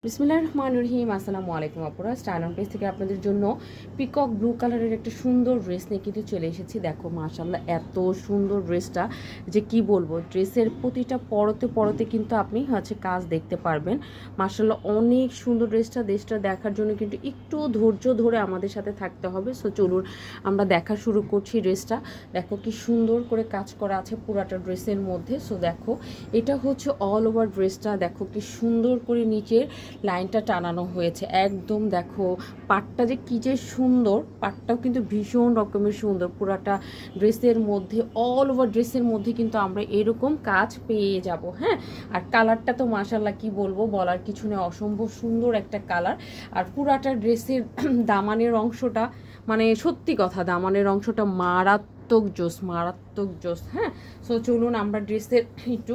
বিসমিল্লাহির রহমানির রহিম। আসসালামু আলাইকুম আপুরা, স্টাইল অন পেজ থেকে আপনাদের জন্য পিকক ব্লু কালারের একটা সুন্দর ড্রেস নিয়ে কিন্তু চলে এসেছি। দেখো মাশাআল্লাহ এত সুন্দর ড্রেসটা যে কি বলবো, ড্রেসের প্রতিটা পরতে পরতে কিন্তু আপনি কাজ দেখতে পারবেন। মাশাআল্লাহ অনেক সুন্দর ড্রেসটা দেখার জন্য কিন্তু একটু ধৈর্য ধরে আমাদের সাথে থাকতে হবে। সো চলুন আমরা দেখা শুরু করছি। ড্রেসটা দেখো কি সুন্দর করে কাজ করা আছে পুরাটা ড্রেসের মধ্যে। সো দেখো এটা হচ্ছে অল ওভার ড্রেসটা, দেখো কি সুন্দর করে নিচের লাইনটা টানানো হয়েছে একদম। দেখো পাটটা যে কি যে সুন্দর, পাটটাও কিন্তু ভীষণ রকমের সুন্দর। পুরাটা ড্রেসের মধ্যে অল ওভার ড্রেসের মধ্যে কিন্তু আমরা এরকম কাজ পেয়ে যাব। হ্যাঁ, আর কালারটা তো মাশাআল্লাহ কি বলবো, বলার কিছু নেই, অসম্ভব সুন্দর একটা কালার। আর পুরাটা ড্রেসের দামানের অংশটা মানে সত্যি কথা, দামানের অংশটা মারাত্মক জোস। হ্যাঁ, সো চলুন আমরা ড্রেসের একটু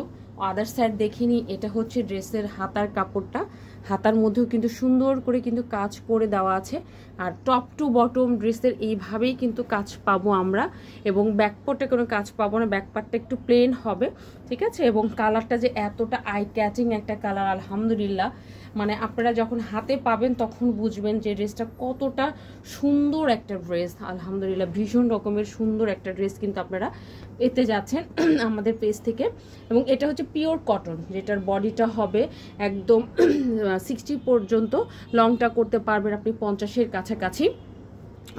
আদার সাইড দেখিনি। এটা হচ্ছে ড্রেসের হাতার কাপড়টা, হাতার মধ্যেও কিন্তু সুন্দর করে কিন্তু কাজ করে দেওয়া আছে। আর টপ টু বটম ড্রেসের এইভাবেই কিন্তু কাজ পাবো আমরা, এবং ব্যাকপার্টে কোনো কাজ পাবো না, ব্যাকপার্টটা একটু প্লেন হবে, ঠিক আছে। এবং কালারটা যে এতটা আই ক্যাচিং একটা কালার, আলহামদুলিল্লাহ। মানে আপনারা যখন হাতে পাবেন তখন বুঝবেন যে ড্রেসটা কতটা সুন্দর একটা ড্রেস। আলহামদুলিল্লাহ ভীষণ রকমের সুন্দর একটা ড্রেস কিন্তু আপনারা পেতে যাচ্ছেন আমাদের পেজ থেকে। এবং এটা হচ্ছে পিওর কটন, যেটার বডিটা হবে একদম 60 পর্যন্ত, লংটা করতে পারবেন আপনি 50-এর কাছাকাছি।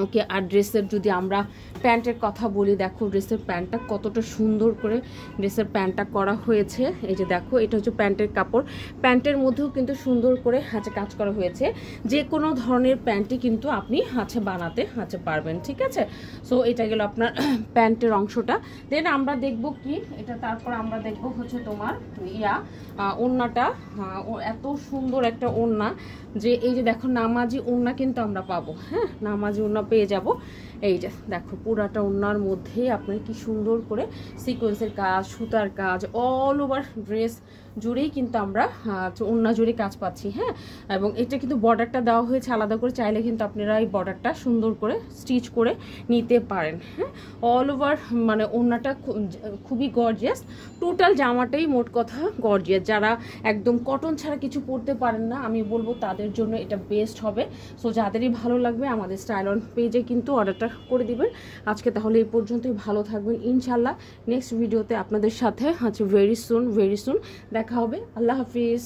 ওকে, আর ড্রেসের যদি আমরা প্যান্টের কথা বলি, দেখো ড্রেসের প্যান্টটা কতটা সুন্দর করে ড্রেসের প্যান্টটা করা হয়েছে। এই যে দেখো এটা হচ্ছে প্যান্টের কাপড়, প্যান্টের মধ্যেও কিন্তু সুন্দর করে কাজ করা হয়েছে। যে কোনো ধরনের প্যান্টই কিন্তু আপনি বানাতে পারবেন, ঠিক আছে। সো এটা গেল আপনার প্যান্টের অংশটা। দেন আমরা দেখব কি এটা, তারপর আমরা দেখব হচ্ছে তোমার ওড়নাটা। এত সুন্দর একটা ওড়না, যে এই যে দেখো নামাজি ওড়না কিন্তু আমরা পাবো। হ্যাঁ, নামাজি ওড়না পেয়ে যাব। এই যে দেখো পুরাটা ওড়নার মধ্যে আপনার কি সুন্দর করে সিকোয়েন্সের কাজ, সুতার কাজ, অল ওভার ড্রেস জুড়েই কিন্তু আমরা ওড়না জুড়ে কাজ পাচ্ছি। হ্যাঁ, এবং এটা কিন্তু বর্ডারটা দেওয়া হয়েছে আলাদা করে, চাইলে কিন্তু আপনারা এই বর্ডারটা সুন্দর করে স্টিচ করে নিতে পারেন। হ্যাঁ, অল ওভার মানে ওড়নাটা খুবই গর্জিয়াস, টোটাল জামাটাই মোট কথা গর্জিয়াস। যারা একদম কটন ছাড়া কিছু পরতে পারেন না, আমি বলবো তাদের জন্য এটা বেস্ট হবে। সো যাদেরই ভালো লাগবে আমাদের স্টাইল অন পেজে কিন্তু অর্ডারটা করে দিবেন। আজকে তাহলে এই পর্যন্তই, ভালো থাকবেন ইনশাল্লাহ। নেক্সট ভিডিওতে আপনাদের সাথে ভেরি সুন দেখা হবে। আল্লাহ হাফিজ।